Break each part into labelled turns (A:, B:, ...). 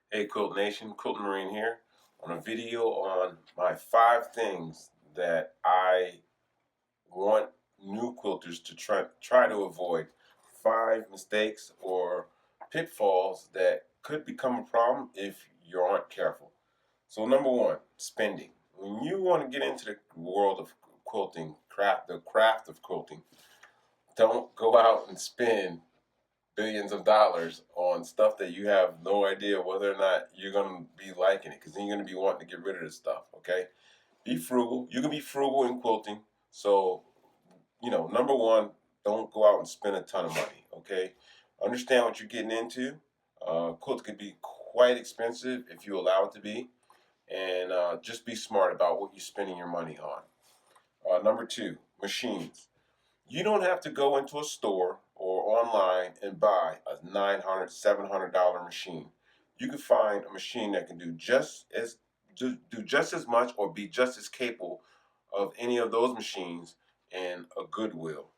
A: Hey Quilt Nation, Quilt Marine here on a video on my 5 things that I want new quilters to try to avoid. 5 mistakes or pitfalls that could become a problem if you aren't careful. So number one, spending. When you want to get into the world of quilting, the craft of quilting, don't go out and spend billions of dollars on stuff that you have no idea whether or not you're going to be liking it, because then you're going to be wanting to get rid of this stuff. Okay, be frugal. You can be frugal in quilting. So number one, don't go out and spend a ton of money. Okay, understand what you're getting into. Quilt could be quite expensive if you allow it to be, and just be smart about what you're spending your money on. Number two, machines. You don't have to go into a store or online and buy a $900, $700 machine. You can find a machine that can do just as much or be just as capable of any of those machines in a Goodwill,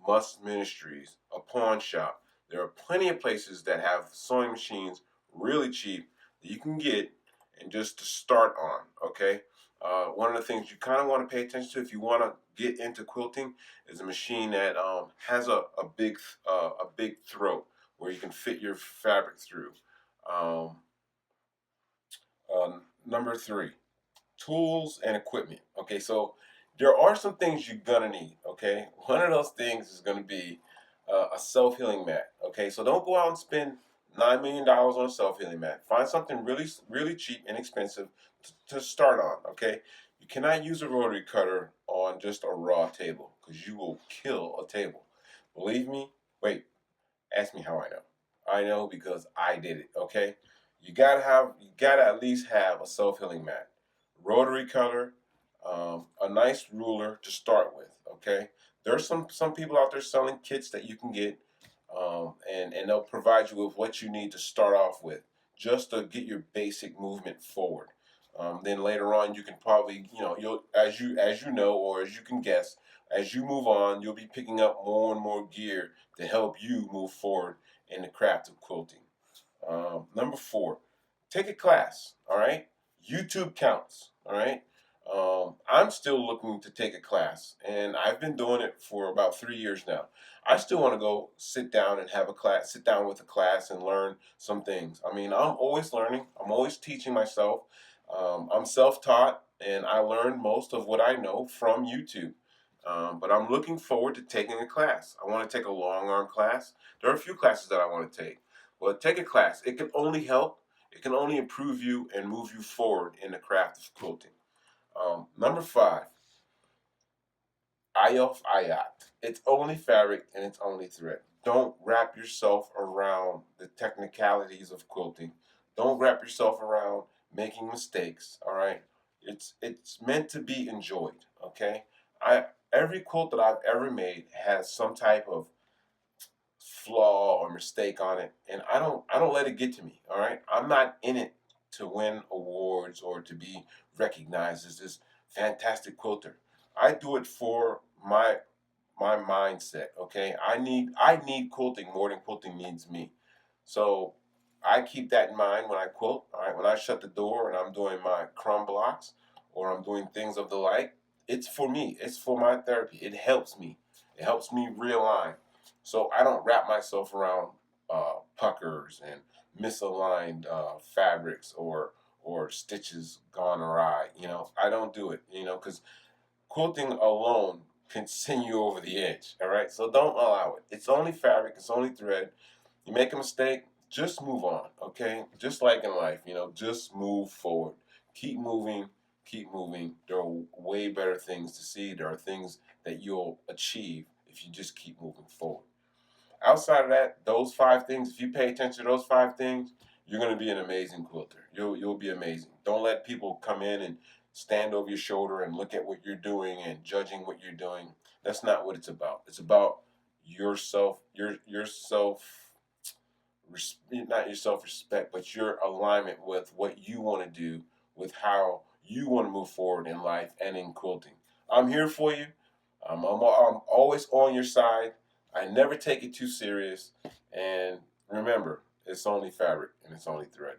A: Must Ministries, a pawn shop. There are plenty of places that have sewing machines really cheap that you can get and just to start on. Okay, one of the things you kind of want to pay attention to if you want to get into quilting is a machine that has a big throat where you can fit your fabric through. Um, Number three, tools and equipment. Okay, so there are some things you're gonna need. Okay, one of those things is gonna be a self-healing mat. Okay, so don't go out and spend $9 million on a self-healing mat. Find something really cheap and inexpensive to start on. Okay, you cannot use a rotary cutter on just a raw table because you will kill a table. Believe me. Wait, ask me how I know. I know because I did it. Okay, you gotta at least have a self-healing mat, rotary cutter, a nice ruler to start with. Okay, there's some people out there selling kits that you can get, and they'll provide you with what you need to start off with, just to get your basic movement forward. Then later on, you can probably, you'll as you know, or as you can guess, as you move on, you'll be picking up more and more gear to help you move forward in the craft of quilting. Number four, take a class. All right, YouTube counts. All right. I'm still looking to take a class, and I've been doing it for about 3 years now. I still want to go sit down and have a class, sit down with a class and learn some things. I mean, I'm always learning. I'm always teaching myself. I'm self-taught, and I learned most of what I know from YouTube. But I'm looking forward to taking a class. I want to take a long arm class. There are a few classes that I want to take. Well, take a class. It can only help. It can only improve you and move you forward in the craft of quilting. Number five, Ayof Ayat. It's only fabric and it's only thread. Don't wrap yourself around the technicalities of quilting. Don't wrap yourself around making mistakes. All right, it's meant to be enjoyed. Okay, I every quilt that I've ever made has some type of flaw or mistake on it, and I don't let it get to me. All right, I'm not in it to win awards or to be recognized as this fantastic quilter. I do it for my mindset. Okay, I need quilting more than quilting needs me. So I keep that in mind when I quilt. All right, when I shut the door and I'm doing my crumb blocks or I'm doing things of the like, it's for me. It's for my therapy. It helps me. It helps me realign. So I don't wrap myself around puckers and misaligned fabrics or stitches gone awry. I don't do it. Because quilting alone can send you over the edge. All right, so don't allow it. It's only fabric. It's only thread. You make a mistake, just move on. Okay, just like in life, just move forward. Keep moving. Keep moving. There are way better things to see. There are things that you'll achieve if you just keep moving forward. Outside of that, those 5 things, if you pay attention to those 5 things, you're going to be an amazing quilter. You'll be amazing. Don't let people come in and stand over your shoulder and look at what you're doing and judging what you're doing. That's not what it's about. It's about yourself, not your self-respect, but your alignment with what you want to do, with how you want to move forward in life and in quilting. I'm here for you. I'm always on your side. I never take it too serious. And remember, it's only fabric and it's only thread.